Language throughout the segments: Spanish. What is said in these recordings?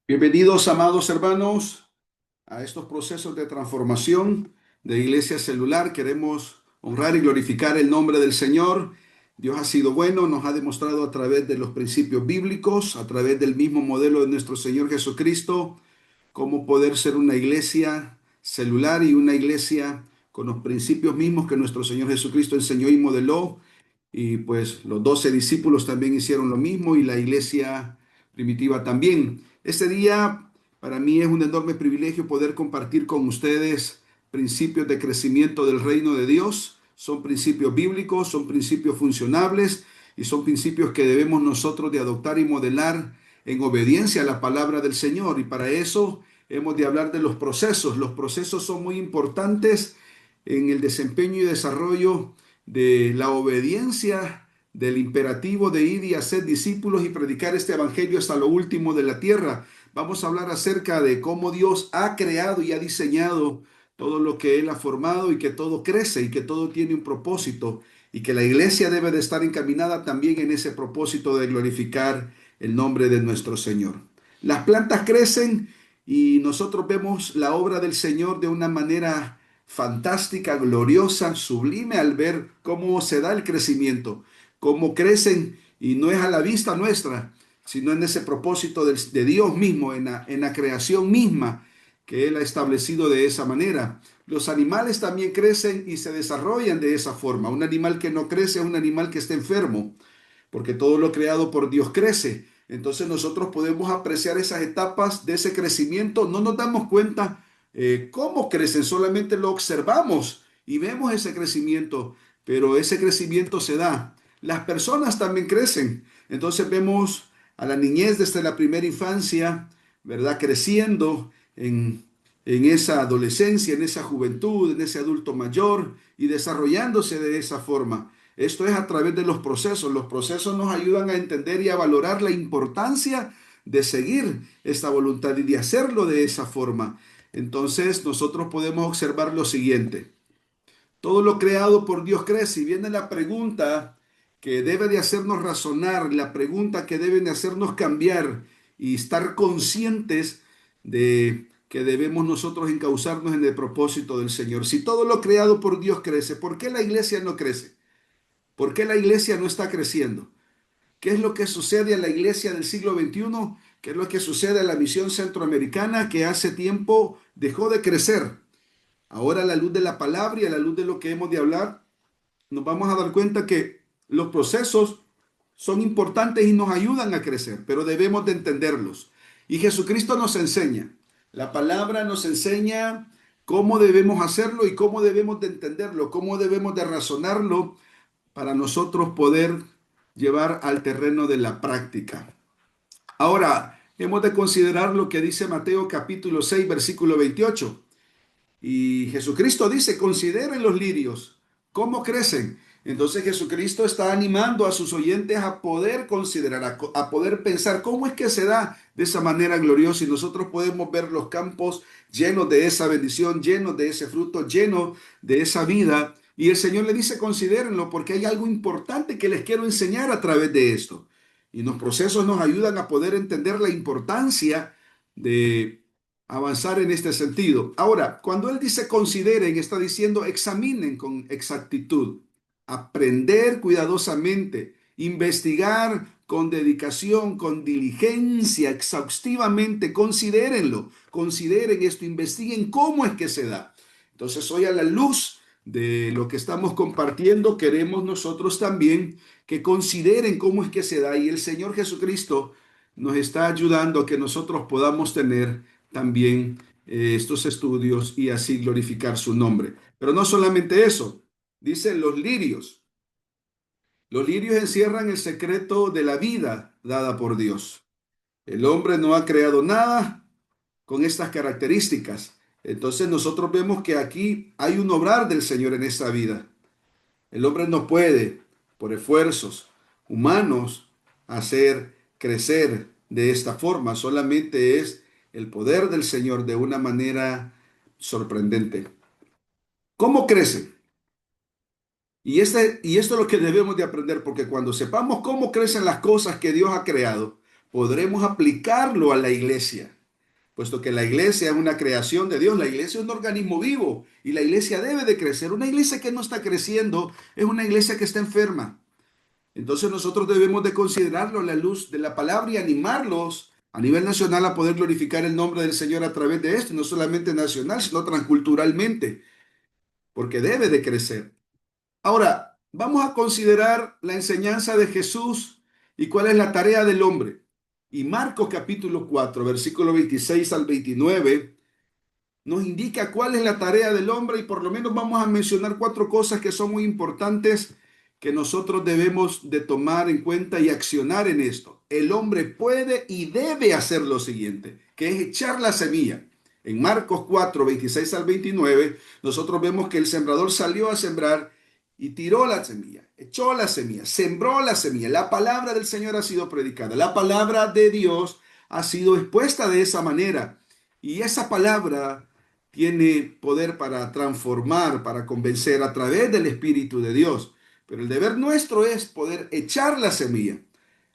Bienvenidos, amados hermanos, a estos procesos de transformación de Iglesia Celular. Queremos honrar y glorificar el nombre del Señor. Dios ha sido bueno, nos ha demostrado a través de los principios bíblicos, a través del mismo modelo de nuestro Señor Jesucristo, cómo poder ser una iglesia celular y una iglesia con los principios mismos que nuestro Señor Jesucristo enseñó y modeló. Y pues los 12 discípulos también hicieron lo mismo y la iglesia primitiva también. Este día para mí es un enorme privilegio poder compartir con ustedes principios de crecimiento del reino de Dios. Son principios bíblicos, son principios funcionables y son principios que debemos nosotros de adoptar y modelar en obediencia a la palabra del Señor. Y para eso hemos de hablar de los procesos. Los procesos son muy importantes en el desempeño y desarrollo de la obediencia del imperativo de ir y hacer discípulos y predicar este evangelio hasta lo último de la tierra. Vamos a hablar acerca de cómo Dios ha creado y ha diseñado todo lo que Él ha formado y que todo crece y que todo tiene un propósito y que la iglesia debe de estar encaminada también en ese propósito de glorificar el nombre de nuestro Señor. Las plantas crecen y nosotros vemos la obra del Señor de una manera fantástica, gloriosa, sublime al ver cómo se da el crecimiento, cómo crecen y no es a la vista nuestra, sino en ese propósito de Dios mismo, en la creación misma que Él ha establecido de esa manera. Los animales también crecen y se desarrollan de esa forma. Un animal que no crece es un animal que está enfermo, porque todo lo creado por Dios crece. Entonces nosotros podemos apreciar esas etapas de ese crecimiento. No nos damos cuenta cómo crecen, solamente lo observamos y vemos ese crecimiento, pero ese crecimiento se da. Las personas también crecen. Entonces vemos a la niñez desde la primera infancia, ¿verdad? Creciendo en esa adolescencia, en esa juventud, en ese adulto mayor y desarrollándose de esa forma. Esto es a través de los procesos. Los procesos nos ayudan a entender y a valorar la importancia de seguir esta voluntad y de hacerlo de esa forma. Entonces nosotros podemos observar lo siguiente. Todo lo creado por Dios crece y viene la pregunta que debe de hacernos razonar, la pregunta que debe de hacernos cambiar y estar conscientes de que debemos nosotros encauzarnos en el propósito del Señor. Si todo lo creado por Dios crece, ¿por qué la iglesia no crece? ¿Por qué la iglesia no está creciendo? ¿Qué es lo que sucede a la iglesia del siglo XXI? ¿Qué es lo que sucede a la misión centroamericana que hace tiempo dejó de crecer? Ahora, a la luz de la palabra y a la luz de lo que hemos de hablar, nos vamos a dar cuenta que los procesos son importantes y nos ayudan a crecer, pero debemos de entenderlos. Y Jesucristo nos enseña, la palabra nos enseña cómo debemos hacerlo y cómo debemos de entenderlo, cómo debemos de razonarlo para nosotros poder llevar al terreno de la práctica. Ahora, hemos de considerar lo que dice Mateo capítulo 6, versículo 28. Y Jesucristo dice, consideren los lirios, cómo crecen. Entonces Jesucristo está animando a sus oyentes a poder considerar, a poder pensar cómo es que se da de esa manera gloriosa y nosotros podemos ver los campos llenos de esa bendición, llenos de ese fruto, llenos de esa vida. Y el Señor le dice, considérenlo porque hay algo importante que les quiero enseñar a través de esto. Y los procesos nos ayudan a poder entender la importancia de avanzar en este sentido. Ahora, cuando él dice consideren, está diciendo examinen con exactitud, aprender cuidadosamente, investigar con dedicación, con diligencia, exhaustivamente, considérenlo, consideren esto, investiguen cómo es que se da. Entonces, hoy a la luz de lo que estamos compartiendo, queremos nosotros también que consideren cómo es que se da y el Señor Jesucristo nos está ayudando a que nosotros podamos tener también estos estudios y así glorificar su nombre. Pero no solamente eso, dicen los lirios. Los lirios encierran el secreto de la vida dada por Dios. El hombre no ha creado nada con estas características. Entonces nosotros vemos que aquí hay un obrar del Señor en esta vida. El hombre no puede, por esfuerzos humanos, hacer crecer de esta forma. Solamente es el poder del Señor de una manera sorprendente. ¿Cómo crece? Y esto es lo que debemos de aprender, porque cuando sepamos cómo crecen las cosas que Dios ha creado, podremos aplicarlo a la iglesia. puesto que la iglesia es una creación de Dios, la iglesia es un organismo vivo y la iglesia debe de crecer. Una iglesia que no está creciendo es una iglesia que está enferma. Entonces nosotros debemos de considerarlo a la luz de la palabra y animarlos a nivel nacional a poder glorificar el nombre del Señor a través de esto, no solamente nacional, sino transculturalmente, porque debe de crecer. Ahora, vamos a considerar la enseñanza de Jesús y cuál es la tarea del hombre. Y Marcos capítulo 4, versículo 26 al 29, nos indica cuál es la tarea del hombre y por lo menos vamos a mencionar cuatro cosas que son muy importantes que nosotros debemos de tomar en cuenta y accionar en esto. El hombre puede y debe hacer lo siguiente, que es echar la semilla. En Marcos 4, 26 al 29, nosotros vemos que el sembrador salió a sembrar y tiró la semilla, echó la semilla, sembró la semilla. La palabra del Señor ha sido predicada, la palabra de Dios ha sido expuesta de esa manera. Y esa palabra tiene poder para transformar, para convencer a través del Espíritu de Dios. Pero el deber nuestro es poder echar la semilla.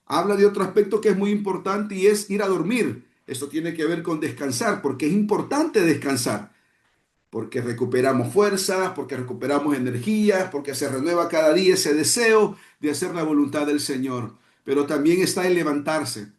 Habla de otro aspecto que es muy importante y es ir a dormir. Esto tiene que ver con descansar, porque es importante descansar, porque recuperamos fuerzas, porque recuperamos energías, porque se renueva cada día ese deseo de hacer la voluntad del Señor. Pero también está el levantarse.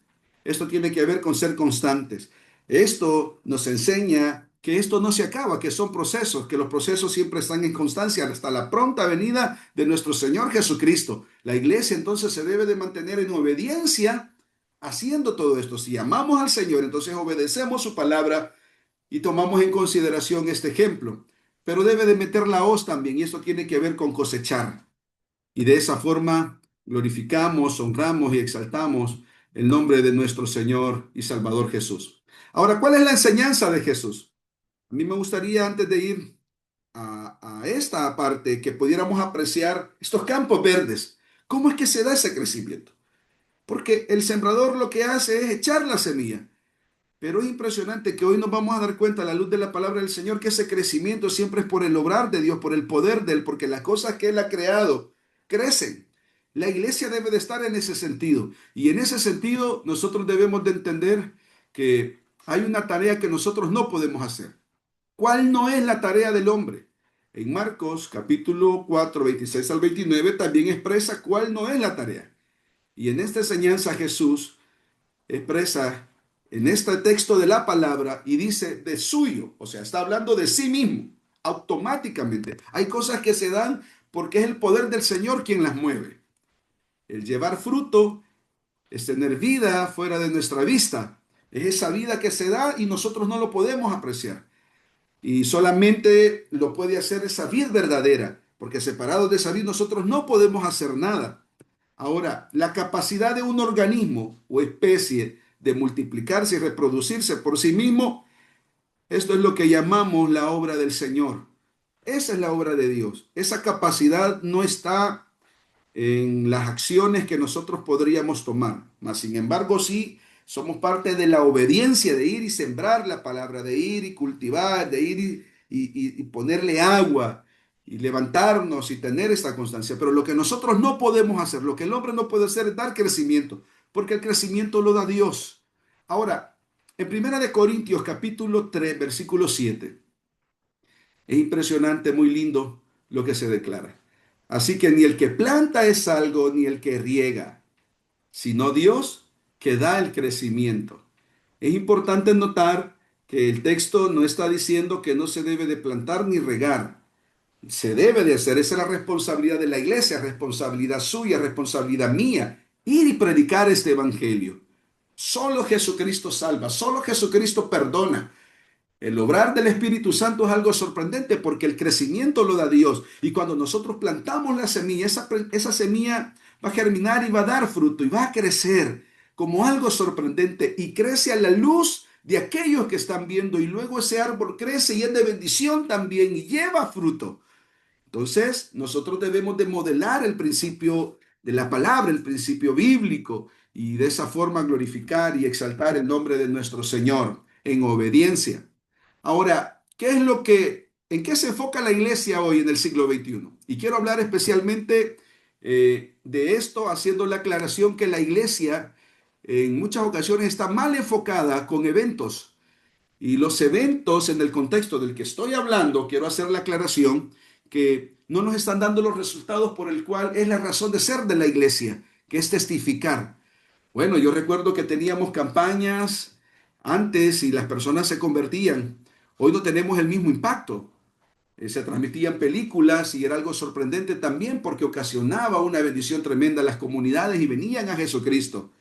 Esto tiene que ver con ser constantes. Esto nos enseña que esto no se acaba, que son procesos, que los procesos siempre están en constancia hasta la pronta venida de nuestro Señor Jesucristo. La iglesia entonces se debe de mantener en obediencia haciendo todo esto. Si amamos al Señor, entonces obedecemos su palabra y tomamos en consideración este ejemplo. Pero debe de meter la hoz también, y esto tiene que ver con cosechar. Y de esa forma glorificamos, honramos y exaltamos el nombre de nuestro Señor y Salvador Jesús. Ahora, ¿cuál es la enseñanza de Jesús? A mí me gustaría, antes de ir a esta parte, que pudiéramos apreciar estos campos verdes. ¿Cómo es que se da ese crecimiento? Porque el sembrador lo que hace es echar la semilla. Pero es impresionante que hoy nos vamos a dar cuenta a la luz de la palabra del Señor que ese crecimiento siempre es por el obrar de Dios, por el poder de Él, porque las cosas que Él ha creado crecen. La iglesia debe de estar en ese sentido. Y en ese sentido nosotros debemos de entender que hay una tarea que nosotros no podemos hacer. ¿Cuál no es la tarea del hombre? En Marcos capítulo 4, 26 al 29 también expresa cuál no es la tarea. Y en esta enseñanza Jesús expresa en este texto de la palabra y dice de suyo, o sea, está hablando de sí mismo, automáticamente. Hay cosas que se dan porque es el poder del Señor quien las mueve. El llevar fruto es tener vida fuera de nuestra vista. Es esa vida que se da y nosotros no lo podemos apreciar. Y solamente lo puede hacer esa vid verdadera, porque separados de esa vid nosotros no podemos hacer nada. Ahora, la capacidad de un organismo o especie de multiplicarse y reproducirse por sí mismo, esto es lo que llamamos la obra del Señor. Esa es la obra de Dios. Esa capacidad no está en las acciones que nosotros podríamos tomar, mas sin embargo sí somos parte de la obediencia de ir y sembrar la palabra, de ir y cultivar, de ir y ponerle agua y levantarnos y tener esta constancia. Pero lo que nosotros no podemos hacer, lo que el hombre no puede hacer es dar crecimiento, porque el crecimiento lo da Dios. Ahora, en Primera de Corintios capítulo 3 versículo 7 es impresionante, muy lindo lo que se declara. Así que ni el que planta es algo, ni el que riega, sino Dios que da el crecimiento. Es importante notar que el texto no está diciendo que no se debe de plantar ni regar. Se debe de hacer, esa es la responsabilidad de la iglesia, responsabilidad suya, responsabilidad mía, ir y predicar este evangelio. Solo Jesucristo salva, solo Jesucristo perdona. El obrar del Espíritu Santo es algo sorprendente porque el crecimiento lo da Dios. Y cuando nosotros plantamos la semilla, esa semilla va a germinar y va a dar fruto y va a crecer como algo sorprendente y crece a la luz de aquellos que están viendo. Y luego ese árbol crece y es de bendición también y lleva fruto. Entonces, nosotros debemos de modelar el principio de la palabra, el principio bíblico, y de esa forma glorificar y exaltar el nombre de nuestro Señor en obediencia. Ahora, en qué se enfoca la iglesia hoy en el siglo XXI? Y quiero hablar especialmente de esto, haciendo la aclaración que la iglesia en muchas ocasiones está mal enfocada con eventos. Y los eventos en el contexto del que estoy hablando, quiero hacer la aclaración que no nos están dando los resultados por el cual es la razón de ser de la iglesia, que es testificar. Bueno, yo recuerdo que teníamos campañas antes y las personas se convertían. Hoy no tenemos el mismo impacto. Se transmitían películas y era algo sorprendente también porque ocasionaba una bendición tremenda a las comunidades y venían a Jesucristo.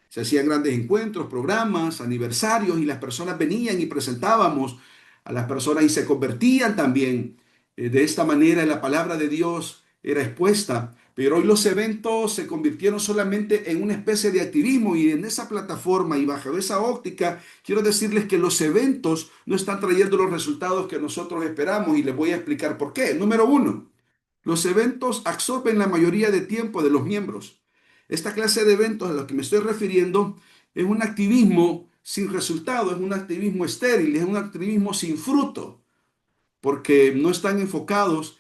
Se hacían grandes encuentros, programas, aniversarios y las personas venían y presentábamos a las personas y se convertían también. De esta manera la palabra de Dios era expuesta. Pero hoy los eventos se convirtieron solamente en una especie de activismo y en esa plataforma y bajo esa óptica quiero decirles que los eventos no están trayendo los resultados que nosotros esperamos y les voy a explicar por qué. Número uno, los eventos absorben la mayoría de tiempo de los miembros. Esta clase de eventos a los que me estoy refiriendo es un activismo sin resultado, es un activismo estéril, es un activismo sin fruto, porque no están enfocados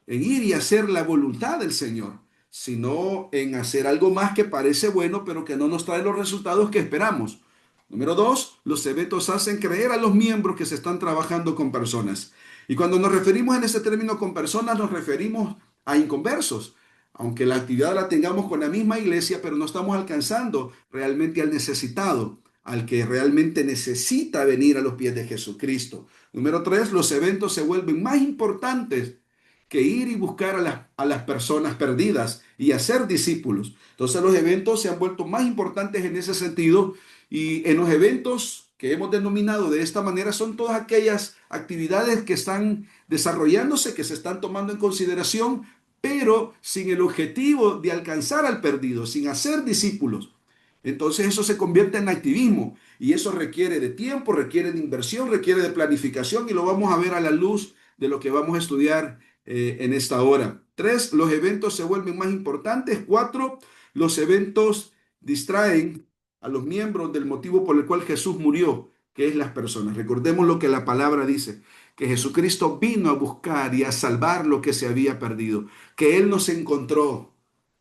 en ir y hacer la voluntad del Señor, sino en hacer algo más que parece bueno, pero que no nos trae los resultados que esperamos. Número dos, los eventos hacen creer a los miembros que se están trabajando con personas. Y cuando nos referimos en ese término con personas, nos referimos a inconversos. Aunque la actividad la tengamos con la misma iglesia, pero no estamos alcanzando realmente al necesitado, al que realmente necesita venir a los pies de Jesucristo. Número tres, los eventos se vuelven más importantes que ir y buscar a las personas perdidas y hacer discípulos. Entonces los eventos se han vuelto más importantes en ese sentido y en los eventos que hemos denominado de esta manera son todas aquellas actividades que están desarrollándose, que se están tomando en consideración, pero sin el objetivo de alcanzar al perdido, sin hacer discípulos. Entonces eso se convierte en activismo y eso requiere de tiempo, requiere de inversión, requiere de planificación y lo vamos a ver a la luz de lo que vamos a estudiar en esta hora. Tres, los eventos se vuelven más importantes. Cuatro, los eventos distraen a los miembros del motivo por el cual Jesús murió, que es las personas. Recordemos lo que la palabra dice, que Jesucristo vino a buscar y a salvar lo que se había perdido, que Él nos encontró,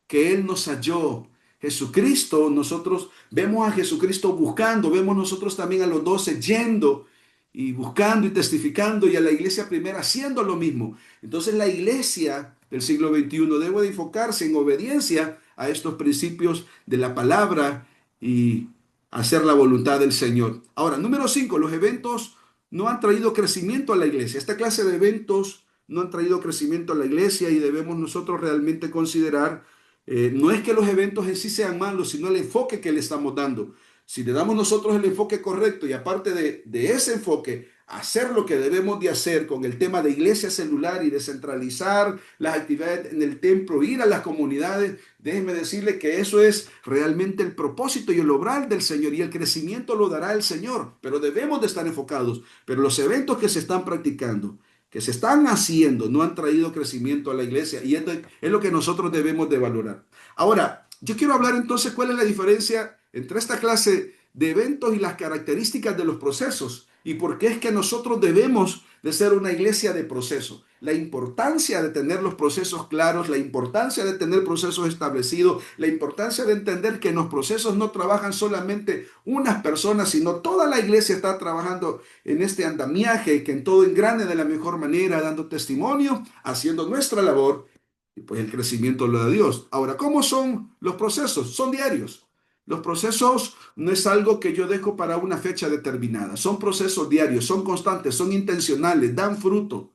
que Él nos halló. Jesucristo, nosotros vemos a Jesucristo buscando, vemos nosotros también a los 12 yendo y buscando y testificando y a la iglesia primera haciendo lo mismo. Entonces la iglesia del siglo XXI debe de enfocarse en obediencia a estos principios de la palabra y hacer la voluntad del Señor. Ahora, número 5, los eventos no han traído crecimiento a la iglesia. Esta clase de eventos no han traído crecimiento a la iglesia y debemos nosotros realmente considerar, no es que los eventos en sí sean malos, sino el enfoque que le estamos dando. Si le damos nosotros el enfoque correcto y aparte de ese enfoque, hacer lo que debemos de hacer con el tema de iglesia celular y descentralizar las actividades en el templo, ir a las comunidades, déjenme decirle que eso es realmente el propósito y el obrar del Señor y el crecimiento lo dará el Señor, pero debemos de estar enfocados. Pero los eventos que se están practicando, que se están haciendo, no han traído crecimiento a la iglesia y esto es lo que nosotros debemos de valorar. Ahora, yo quiero hablar entonces cuál es la diferencia entre esta clase de eventos y las características de los procesos y por qué es que nosotros debemos de ser una iglesia de proceso. La importancia de tener los procesos claros, la importancia de tener procesos establecidos, la importancia de entender que en los procesos no trabajan solamente unas personas, sino toda la iglesia está trabajando en este andamiaje y que en todo engrane de la mejor manera, dando testimonio, haciendo nuestra labor y pues el crecimiento lo da Dios. Ahora, ¿cómo son los procesos? Son diarios. Los procesos no es algo que yo dejo para una fecha determinada. Son procesos diarios, son constantes, son intencionales, dan fruto.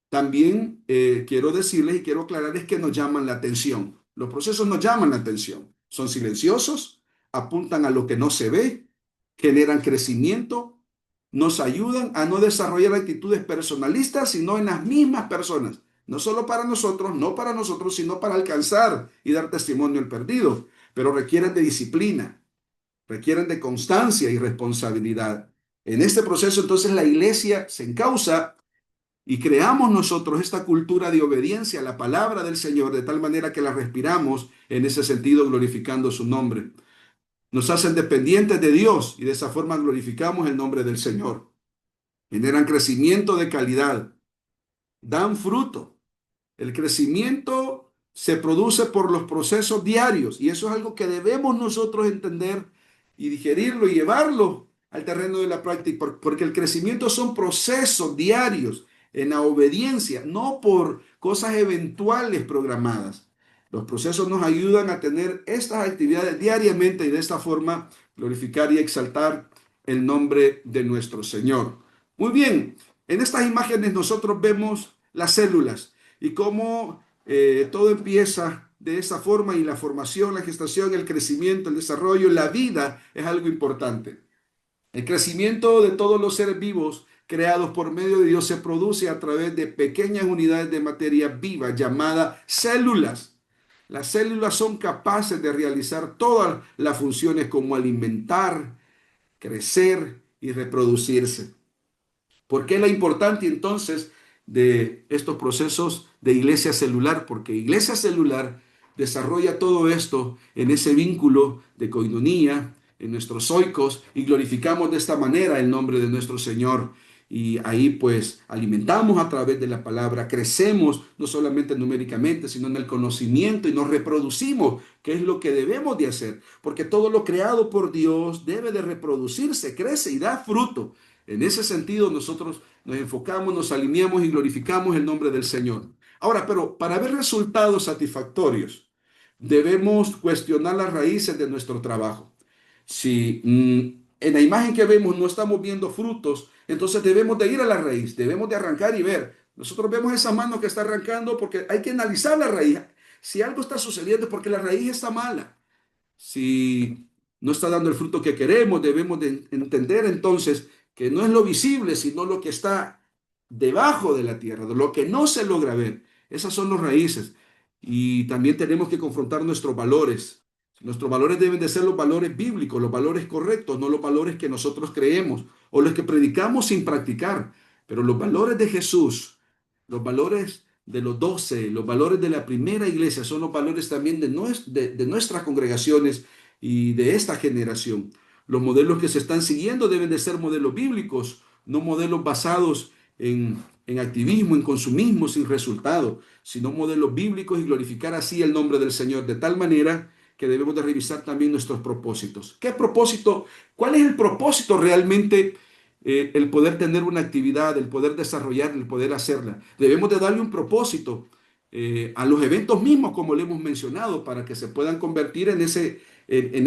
También quiero decirles y quiero aclararles que nos llaman la atención. Los procesos nos llaman la atención. Son silenciosos, apuntan a lo que no se ve, generan crecimiento, nos ayudan a no desarrollar actitudes personalistas, sino en las mismas personas. No solo para nosotros, no para nosotros, sino para alcanzar y dar testimonio al perdido. Pero requieren de disciplina, requieren de constancia y responsabilidad. En este proceso, entonces, la iglesia se encausa y creamos nosotros esta cultura de obediencia a la palabra del Señor de tal manera que la respiramos en ese sentido glorificando su nombre. Nos hacen dependientes de Dios y de esa forma glorificamos el nombre del Señor. Generan crecimiento de calidad, dan fruto. El crecimiento se produce por los procesos diarios y eso es algo que debemos nosotros entender y digerirlo y llevarlo al terreno de la práctica, porque el crecimiento son procesos diarios en la obediencia, no por cosas eventuales programadas. Los procesos nos ayudan a tener estas actividades diariamente y de esta forma glorificar y exaltar el nombre de nuestro Señor. Muy bien, en estas imágenes nosotros vemos las células y cómo todo empieza de esa forma y la formación, la gestación, el crecimiento, el desarrollo, la vida es algo importante. El crecimiento de todos los seres vivos creados por medio de Dios se produce a través de pequeñas unidades de materia viva llamadas células. Las células son capaces de realizar todas las funciones como alimentar, crecer y reproducirse. ¿Por qué la importancia entonces de estos procesos de iglesia celular? Porque iglesia celular desarrolla todo esto en ese vínculo de coinonía, en nuestros oikos, y glorificamos de esta manera el nombre de nuestro Señor. Y ahí pues alimentamos a través de la palabra, crecemos no solamente numéricamente, sino en el conocimiento y nos reproducimos, que es lo que debemos de hacer, porque todo lo creado por Dios debe de reproducirse, crece y da fruto. En ese sentido, nosotros nos enfocamos, nos alineamos y glorificamos el nombre del Señor. Ahora, pero para ver resultados satisfactorios, debemos cuestionar las raíces de nuestro trabajo. Si en la imagen que vemos no estamos viendo frutos, entonces debemos de ir a la raíz, debemos de arrancar y ver. Nosotros vemos esa mano que está arrancando porque hay que analizar la raíz. Si algo está sucediendo es porque la raíz está mala. Si no está dando el fruto que queremos, debemos de entender entonces que no es lo visible, sino lo que está debajo de la tierra, de lo que no se logra ver. Esas son las raíces. Y también tenemos que confrontar nuestros valores. Nuestros valores deben de ser los valores bíblicos, los valores correctos, no los valores que nosotros creemos o los que predicamos sin practicar. Pero los valores de Jesús, los valores de los 12, los valores de la primera iglesia son los valores también de nuestras congregaciones y de esta generación. Los modelos que se están siguiendo deben de ser modelos bíblicos, no modelos basados en activismo, en consumismo sin resultado, sino modelos bíblicos y glorificar así el nombre del Señor de tal manera que debemos de revisar también nuestros propósitos. ¿Qué propósito? ¿Cuál es el propósito realmente? El poder tener una actividad, el poder desarrollarla, el poder hacerla. Debemos de darle un propósito a los eventos mismos, como le hemos mencionado, para que se puedan convertir en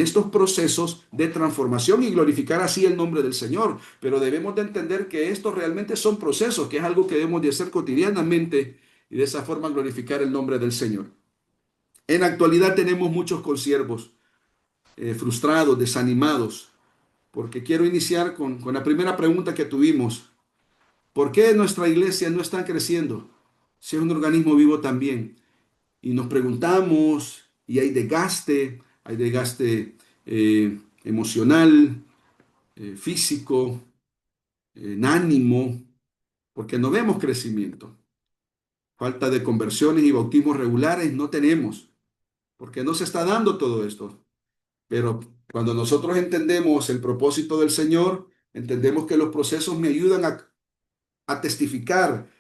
estos procesos de transformación y glorificar así el nombre del Señor. Pero debemos de entender que estos realmente son procesos, que es algo que debemos de hacer cotidianamente y de esa forma glorificar el nombre del Señor. En la actualidad tenemos muchos consiervos frustrados, desanimados, porque quiero iniciar con la primera pregunta que tuvimos. ¿Por qué nuestra iglesia no está creciendo? Si es un organismo vivo también. Y nos preguntamos, y hay desgaste emocional, físico, en ánimo, porque no vemos crecimiento. Falta de conversiones y bautismos regulares no tenemos, porque no se está dando todo esto. Pero cuando nosotros entendemos el propósito del Señor, entendemos que los procesos me ayudan a testificar,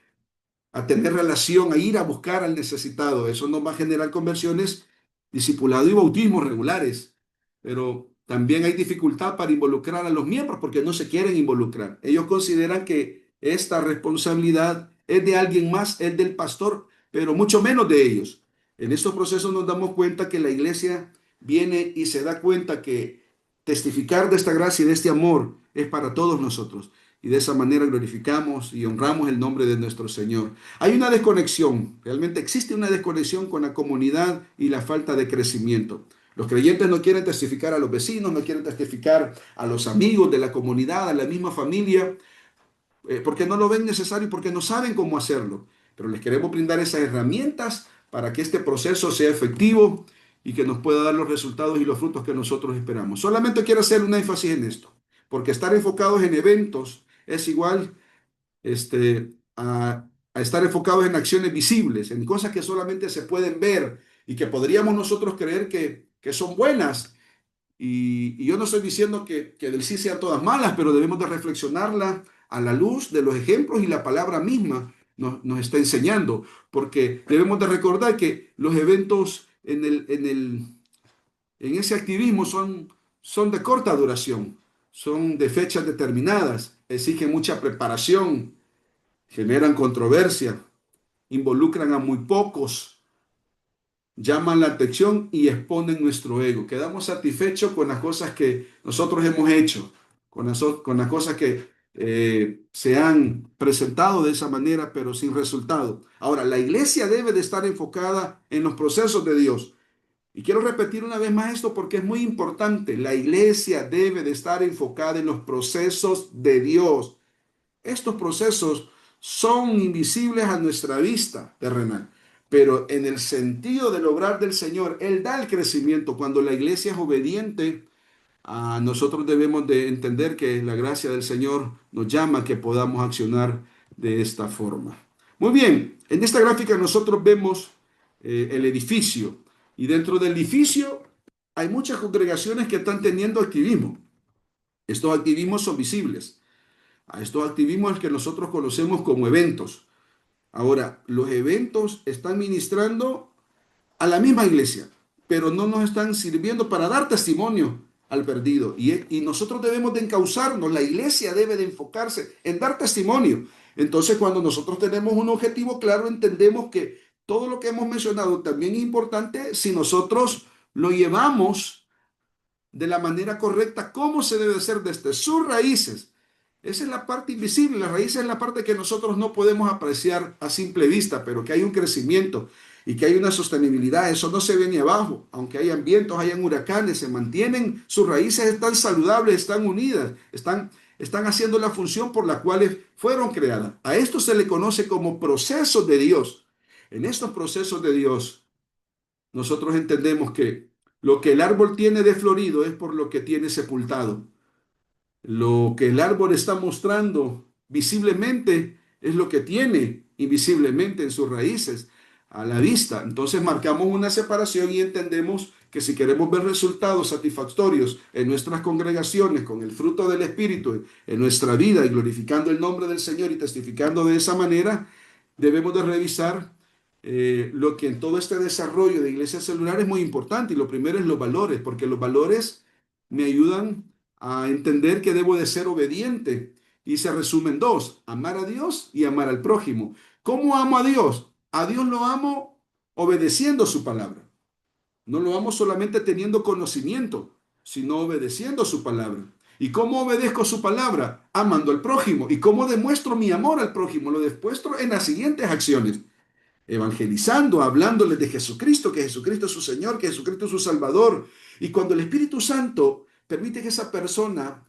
a tener relación, a ir a buscar al necesitado. Eso nos va a generar conversiones, discipulado y bautismos regulares. Pero también hay dificultad para involucrar a los miembros porque no se quieren involucrar. Ellos consideran que esta responsabilidad es de alguien más, es del pastor, pero mucho menos de ellos. En estos procesos nos damos cuenta que la iglesia viene y se da cuenta que testificar de esta gracia y de este amor es para todos nosotros. Y de esa manera glorificamos y honramos el nombre de nuestro Señor. Hay una desconexión, realmente existe una desconexión con la comunidad y la falta de crecimiento. Los creyentes no quieren testificar a los vecinos, no quieren testificar a los amigos de la comunidad, a la misma familia, porque no lo ven necesario y porque no saben cómo hacerlo. Pero les queremos brindar esas herramientas para que este proceso sea efectivo y que nos pueda dar los resultados y los frutos que nosotros esperamos. Solamente quiero hacer un énfasis en esto, porque estar enfocados en eventos es igual a estar enfocados en acciones visibles, en cosas que solamente se pueden ver y que podríamos nosotros creer que son buenas. Y yo no estoy diciendo que del sí sean todas malas, pero debemos de reflexionarla a la luz de los ejemplos y la palabra misma nos está enseñando, porque debemos de recordar que los eventos en ese activismo son de corta duración, son de fechas determinadas, exigen mucha preparación, generan controversia, involucran a muy pocos, llaman la atención y exponen nuestro ego. Quedamos satisfechos con las cosas que nosotros hemos hecho, con las cosas que se han presentado de esa manera, pero sin resultado. Ahora, la iglesia debe de estar enfocada en los procesos de Dios. Y quiero repetir una vez más esto porque es muy importante. La iglesia debe de estar enfocada en los procesos de Dios. Estos procesos son invisibles a nuestra vista terrenal, pero en el sentido del obrar del Señor, Él da el crecimiento. Cuando la iglesia es obediente, nosotros debemos de entender que la gracia del Señor nos llama a que podamos accionar de esta forma. Muy bien, en esta gráfica nosotros vemos el edificio y dentro del edificio hay muchas congregaciones que están teniendo activismo. Estos activismos son visibles. A estos activismos que nosotros conocemos como eventos. Ahora, los eventos están ministrando a la misma iglesia, pero no nos están sirviendo para dar testimonio al perdido. Y nosotros debemos de encauzarnos, la iglesia debe de enfocarse en dar testimonio. Entonces, cuando nosotros tenemos un objetivo claro, entendemos que todo lo que hemos mencionado también es importante si nosotros lo llevamos de la manera correcta, cómo se debe hacer desde sus raíces. Esa es la parte invisible, la raíz es la parte que nosotros no podemos apreciar a simple vista, pero que hay un crecimiento y que hay una sostenibilidad. Eso no se ve ni abajo, aunque hayan vientos, hayan huracanes, se mantienen, sus raíces están saludables, están unidas, están haciendo la función por la cual fueron creadas. A esto se le conoce como procesos de Dios. En estos procesos de Dios, nosotros entendemos que lo que el árbol tiene de florido es por lo que tiene sepultado. Lo que el árbol está mostrando visiblemente es lo que tiene invisiblemente en sus raíces a la vista. Entonces marcamos una separación y entendemos que si queremos ver resultados satisfactorios en nuestras congregaciones con el fruto del Espíritu en nuestra vida y glorificando el nombre del Señor y testificando de esa manera, debemos de revisar lo que en todo este desarrollo de iglesia celular es muy importante. Y lo primero es los valores, porque los valores me ayudan a entender que debo de ser obediente. Y se resumen dos: amar a Dios y amar al prójimo. ¿Cómo amo a Dios? A Dios lo amo obedeciendo su palabra. No lo amo solamente teniendo conocimiento, sino obedeciendo su palabra. ¿Y cómo obedezco su palabra? Amando al prójimo. ¿Y cómo demuestro mi amor al prójimo? Lo demuestro en las siguientes acciones: evangelizando, hablándoles de Jesucristo, que Jesucristo es su Señor, que Jesucristo es su Salvador. Y cuando el Espíritu Santo permite que esa persona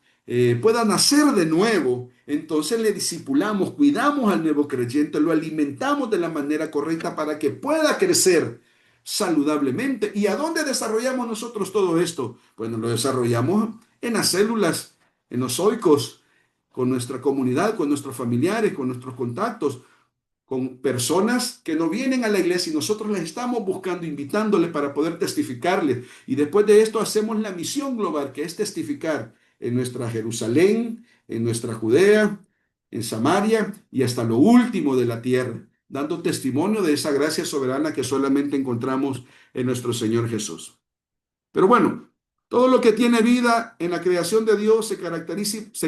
pueda nacer de nuevo, entonces le discipulamos, cuidamos al nuevo creyente, lo alimentamos de la manera correcta para que pueda crecer saludablemente. ¿Y a dónde desarrollamos nosotros todo esto? Bueno, lo desarrollamos en las células, en los oicos, con nuestra comunidad, con nuestros familiares, con nuestros contactos, con personas que no vienen a la iglesia y nosotros les estamos buscando, invitándoles para poder testificarles. Y después de esto hacemos la misión global, que es testificar en nuestra Jerusalén, en nuestra Judea, en Samaria y hasta lo último de la tierra, dando testimonio de esa gracia soberana que solamente encontramos en nuestro Señor Jesús. Pero bueno, todo lo que tiene vida en la creación de Dios se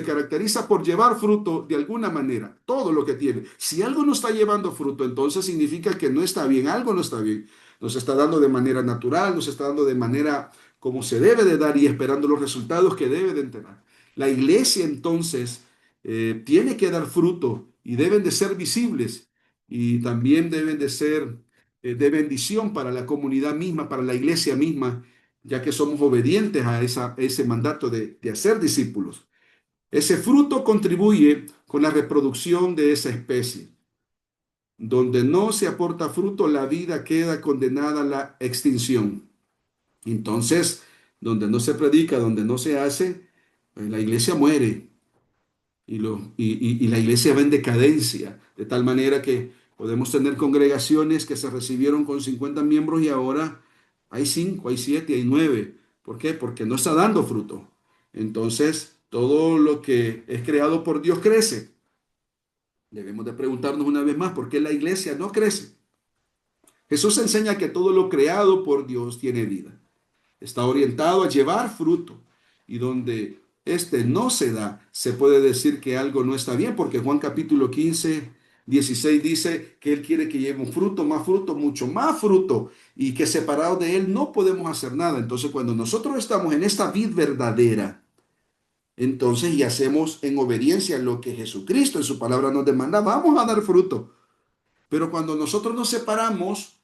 caracteriza por llevar fruto de alguna manera. Todo lo que tiene. Si algo no está llevando fruto, entonces significa que no está bien, algo no está bien. Nos está dando de manera natural, nos está dando de manera como se debe de dar y esperando los resultados que debe de tener. La iglesia entonces tiene que dar fruto y deben de ser visibles y también deben de ser de bendición para la comunidad misma, para la iglesia misma, ya que somos obedientes a ese mandato de hacer discípulos. Ese fruto contribuye con la reproducción de esa especie. Donde no se aporta fruto, la vida queda condenada a la extinción. Entonces, donde no se predica, donde no se hace, pues la iglesia muere y la iglesia va en decadencia, de tal manera que podemos tener congregaciones que se recibieron con 50 miembros y ahora hay 5, hay 7, hay 9. ¿Por qué? Porque no está dando fruto. Entonces, todo lo que es creado por Dios crece. Debemos de preguntarnos una vez más, ¿por qué la iglesia no crece? Jesús enseña que todo lo creado por Dios tiene vida. Está orientado a llevar fruto y donde este no se da, se puede decir que algo no está bien, porque Juan capítulo 15, 16 dice que Él quiere que llevemos fruto, mucho más fruto, y que separados de Él no podemos hacer nada. Entonces, cuando nosotros estamos en esta vid verdadera, entonces y hacemos en obediencia lo que Jesucristo en su palabra nos demanda, vamos a dar fruto. Pero cuando nosotros nos separamos,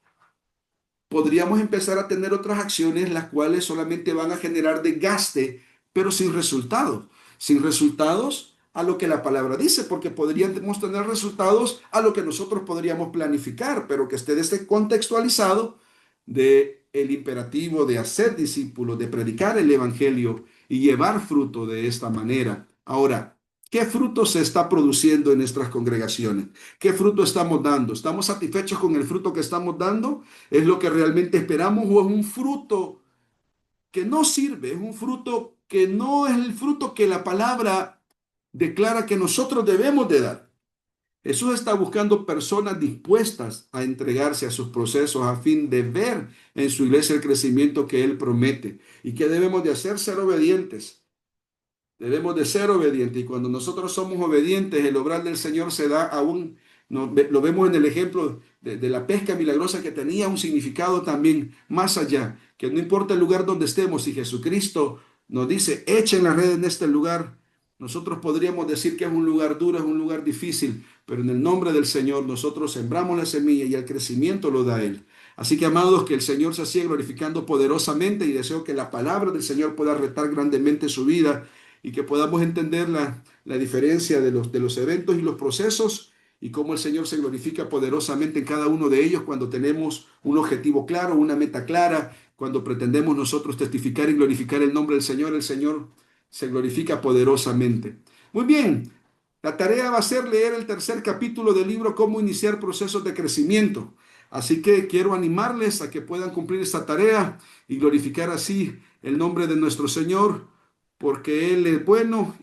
podríamos empezar a tener otras acciones las cuales solamente van a generar desgaste, pero sin resultados. Sin resultados a lo que la palabra dice, porque podríamos tener resultados a lo que nosotros podríamos planificar, pero que esté contextualizado de el imperativo de hacer discípulos, de predicar el evangelio y llevar fruto de esta manera. Ahora, ¿qué fruto se está produciendo en nuestras congregaciones? ¿Qué fruto estamos dando? ¿Estamos satisfechos con el fruto que estamos dando? ¿Es lo que realmente esperamos o es un fruto que no sirve? Es un fruto que no es el fruto que la palabra declara que nosotros debemos de dar. Jesús está buscando personas dispuestas a entregarse a sus procesos a fin de ver en su iglesia el crecimiento que Él promete. ¿Y qué debemos de hacer? Ser obedientes. Debemos de ser obedientes y cuando nosotros somos obedientes, el obrar del Señor se da aún, lo vemos en el ejemplo de la pesca milagrosa que tenía un significado también más allá, que no importa el lugar donde estemos, si Jesucristo nos dice, echen la red en este lugar, nosotros podríamos decir que es un lugar duro, es un lugar difícil, pero en el nombre del Señor nosotros sembramos la semilla y el crecimiento lo da Él. Así que amados, que el Señor se siga glorificando poderosamente y deseo que la palabra del Señor pueda retar grandemente su vida y que podamos entender la diferencia de los eventos y los procesos y cómo el Señor se glorifica poderosamente en cada uno de ellos cuando tenemos un objetivo claro, una meta clara, cuando pretendemos nosotros testificar y glorificar el Señor se glorifica poderosamente. Muy bien, la tarea va a ser leer el tercer capítulo del libro Cómo iniciar procesos de crecimiento. Así que quiero animarles a que puedan cumplir esta tarea y glorificar así el nombre de nuestro Señor porque Él es bueno